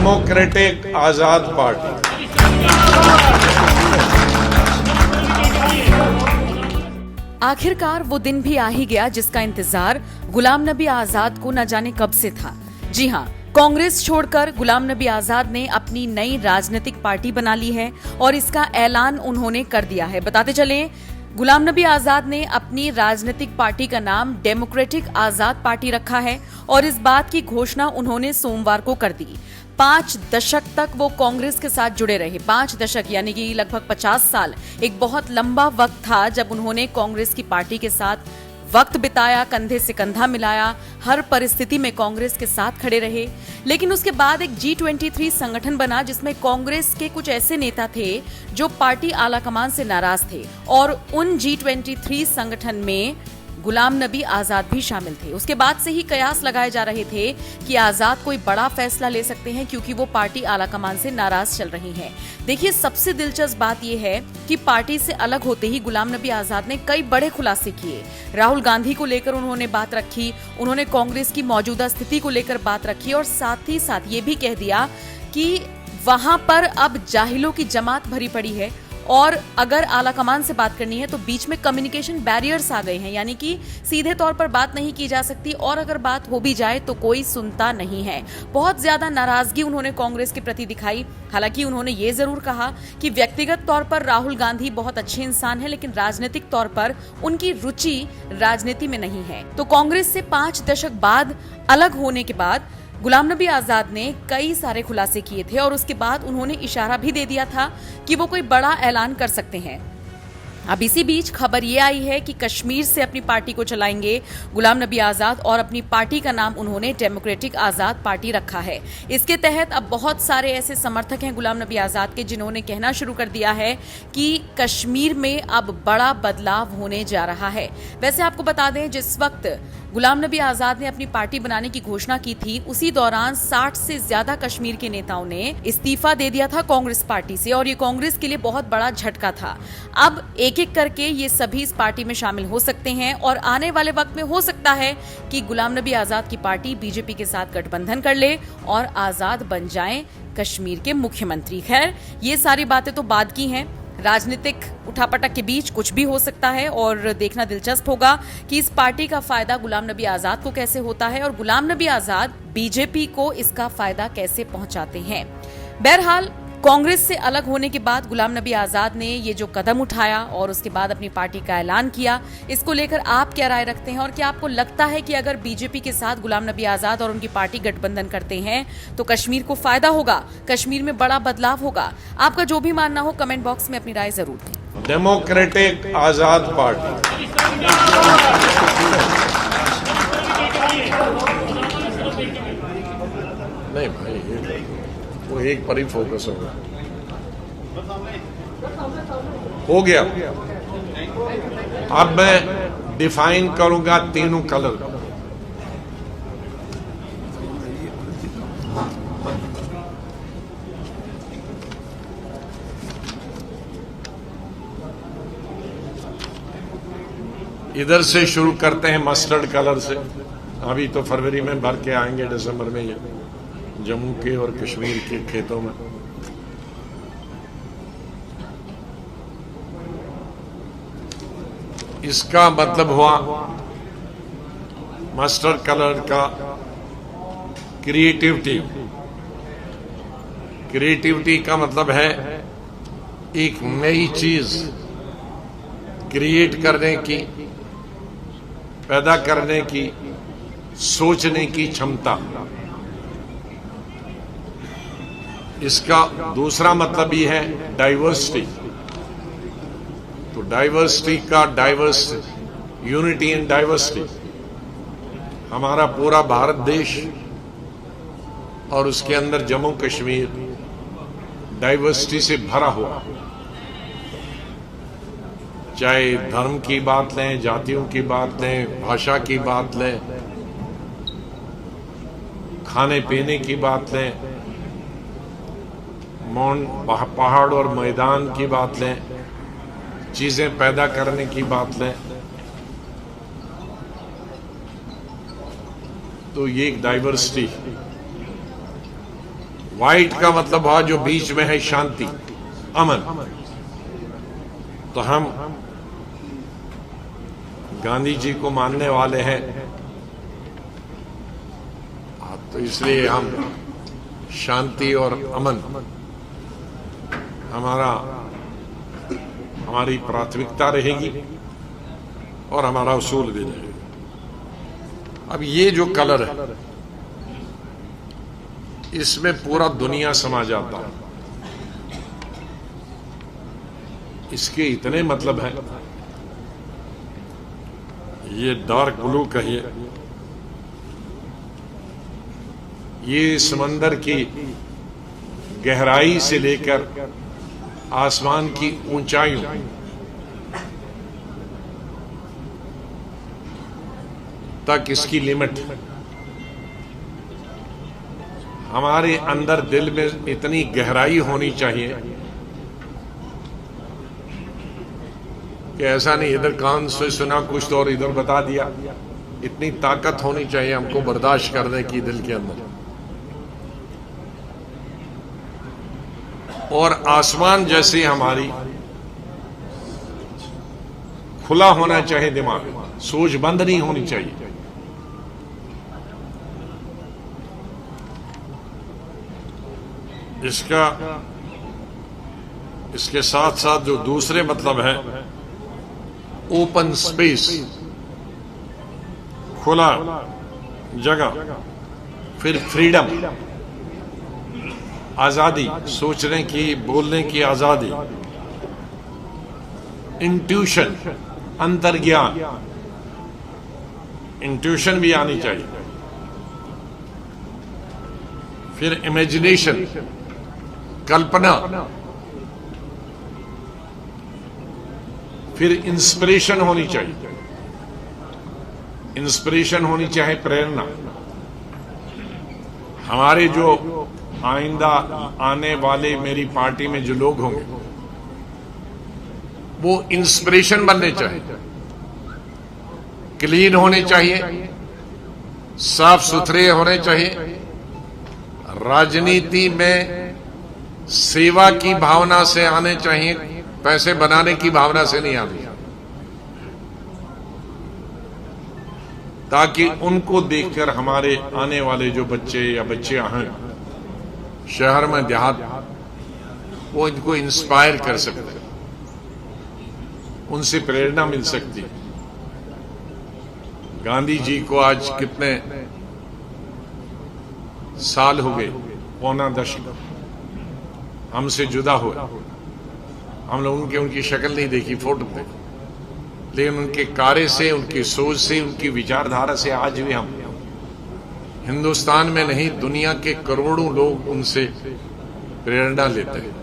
Democratic आजाद party. आखिरकार वो दिन भी आ ही गया जिसका इंतजार गुलाम नबी आजाद को न जाने कब से था। जी हाँ, कांग्रेस छोड़कर गुलाम नबी आजाद ने अपनी नई राजनीतिक पार्टी बना ली है और इसका ऐलान उन्होंने कर दिया है। बताते चले, गुलाम नबी आजाद ने अपनी राजनीतिक पार्टी का नाम डेमोक्रेटिक आजाद पार्टी रखा है और इस बात की घोषणा उन्होंने सोमवार को कर दी। 5 दशक तक वो कांग्रेस के साथ जुड़े रहे। 5 दशक यानी कि लगभग 50 साल एक बहुत लंबा वक्त था जब उन्होंने कांग्रेस की पार्टी के साथ वक्त बिताया, कंधे से कंधा मिलाया, हर परिस्थिति में कांग्रेस के साथ खड़े रहे। लेकिन उसके बाद एक G23 संगठन बना जिसमें कांग्रेस के कुछ ऐसे नेता थे जो पार्टी आलाकमान से नाराज थे और उन G23 संगठन में गुलाम नबी आजाद भी शामिल थे। उसके बाद से ही कयास लगाए जा रहे थे कि आजाद कोई बड़ा फैसला ले सकते हैं क्योंकि वो पार्टी आलाकमान से नाराज चल रही हैं। देखिए, सबसे दिलचस्प बात यह है कि पार्टी से अलग होते ही गुलाम नबी आजाद ने कई बड़े खुलासे किए। राहुल गांधी को लेकर उन्होंने बात रखी, उन्होंने कांग्रेस की मौजूदा स्थिति को लेकर बात रखी और साथ ही साथ ये भी कह दिया कि वहां पर अब जाहिलों की जमात भरी पड़ी है और अगर आलाकमान से बात करनी है तो बीच में कम्युनिकेशन बैरियर्स आ गए हैं, यानी कि सीधे तौर पर बात नहीं की जा सकती और अगर बात हो भी जाए तो कोई सुनता नहीं है। बहुत ज्यादा नाराजगी उन्होंने कांग्रेस के प्रति दिखाई। हालांकि उन्होंने ये जरूर कहा कि व्यक्तिगत तौर पर राहुल गांधी बहुत अच्छे इंसान हैं, लेकिन राजनीतिक तौर पर उनकी रुचि राजनीति में नहीं है। तो कांग्रेस से 5 दशक बाद अलग होने के बाद गुलाम नबी आजाद ने कई सारे खुलासे किए थे और उसके बाद उन्होंने इशारा भी दे दिया था कि वो कोई बड़ा ऐलान कर सकते हैं। अब इसी बीच खबर ये आई है कि कश्मीर से अपनी पार्टी को चलाएंगे गुलाम नबी आजाद और अपनी पार्टी का नाम उन्होंने डेमोक्रेटिक आजाद पार्टी रखा है। इसके तहत अब बहुत सारे ऐसे समर्थक हैं गुलाम नबी आजाद के जिन्होंने कहना शुरू कर दिया है कि कश्मीर में अब बड़ा बदलाव होने जा रहा है। वैसे आपको बता दें, जिस वक्त गुलाम नबी आजाद ने अपनी पार्टी बनाने की घोषणा की थी उसी दौरान 60 से ज्यादा कश्मीर के नेताओं ने इस्तीफा दे दिया था कांग्रेस पार्टी से और ये कांग्रेस के लिए बहुत बड़ा झटका था। अब एक एक करके ये सभी इस पार्टी में शामिल हो सकते हैं और आने वाले वक्त में हो सकता है कि गुलाम नबी आजाद की पार्टी बीजेपी के साथ गठबंधन कर ले और आजाद बन जाएं कश्मीर के मुख्यमंत्री। खैर, ये सारी बातें तो बाद की हैं। राजनीतिक उठापटक के बीच कुछ भी हो सकता है और देखना दिलचस्प होगा कि इस पार्टी का फायदा गुलाम नबी आजाद को कैसे होता है और गुलाम नबी आजाद बीजेपी को इसका फायदा कैसे पहुंचाते हैं। बहरहाल, कांग्रेस से अलग होने के बाद गुलाम नबी आजाद ने ये जो कदम उठाया और उसके बाद अपनी पार्टी का ऐलान किया, इसको लेकर आप क्या राय रखते हैं और क्या आपको लगता है कि अगर बीजेपी के साथ गुलाम नबी आजाद और उनकी पार्टी गठबंधन करते हैं तो कश्मीर को फायदा होगा, कश्मीर में बड़ा बदलाव होगा? आपका जो भी मानना हो कमेंट बॉक्स में अपनी राय जरूर दें। डेमोक्रेटिक आजाद पार्टी। नहीं भाई, वो एक पर ही फोकस होगा। हो गया। अब मैं डिफाइन करूंगा तीनों कलर। इधर से शुरू करते हैं मस्टर्ड कलर से। अभी तो फरवरी में भर के आएंगे, दिसंबर में ये जम्मू के और कश्मीर के खेतों में। इसका मतलब हुआ मस्टर्ड कलर का क्रिएटिविटी। क्रिएटिविटी का मतलब है एक नई चीज क्रिएट करने की, पैदा करने की, सोचने की क्षमता। इसका दूसरा मतलब ये है डाइवर्सिटी। तो डाइवर्सिटी का यूनिटी एंड डाइवर्सिटी। हमारा पूरा भारत देश और उसके अंदर जम्मू कश्मीर डाइवर्सिटी से भरा हुआ। चाहे धर्म की बात लें, जातियों की बात लें, भाषा की बात लें, खाने पीने की बात लें, पहाड़ और मैदान की बात लें, चीजें पैदा करने की बात लें, तो ये एक डाइवर्सिटी। व्हाइट का मतलब हुआ जो बीच में है, शांति, अमन। तो हम गांधी जी को मानने वाले हैं, तो इसलिए हम शांति और अमन हमारी प्राथमिकता रहेगी और हमारा उसूल भी रहेगा। अब ये जो कलर है, इसमें पूरा दुनिया समा जाता है। इसके इतने मतलब हैं। ये डार्क ब्लू कहिए, ये समंदर की गहराई से लेकर आसमान की ऊंचाइयों तक इसकी लिमिट है। हमारे अंदर दिल में इतनी गहराई होनी चाहिए कि ऐसा नहीं इधर कान से सुना कुछ तो और इधर बता दिया। इतनी ताकत होनी चाहिए हमको बर्दाश्त करने की दिल के अंदर। और आसमान जैसे हमारी खुला होना चाहिए दिमाग, सोच बंद नहीं होनी चाहिए। इसके साथ साथ जो दूसरे मतलब है, ओपन स्पेस, खुला जगह, फिर फ्रीडम, आजादी, सोचने की, बोलने की आजादी, इंट्यूशन, अंतर्ज्ञान, इंट्यूशन भी आनी चाहिए, फिर इमेजिनेशन, कल्पना, फिर इंस्पिरेशन होनी चाहिए। इंस्पिरेशन होनी चाहिए, प्रेरणा। हमारे जो आइंदा आने वाले मेरी पार्टी में जो लोग होंगे वो इंस्पिरेशन बनने चाहिए, क्लीन होने चाहिए, साफ सुथरे होने चाहिए, राजनीति में सेवा की भावना से आने चाहिए, पैसे बनाने की भावना से नहीं आनी, ताकि उनको देखकर हमारे आने वाले जो बच्चे या बच्चियां हैं शहर में, देहात, वो इनको इंस्पायर कर सकते, उनसे प्रेरणा मिल सकती। गांधी जी को आज कितने साल हो गए, पौना दशक हमसे जुदा हुए। हम लोग उनकी शक्ल नहीं देखी, फोटो देखी, लेकिन उनके कार्य से, उनकी सोच से, उनकी विचारधारा से आज भी हम हिंदुस्तान में नहीं दुनिया के करोड़ों लोग उनसे प्रेरणा लेते हैं।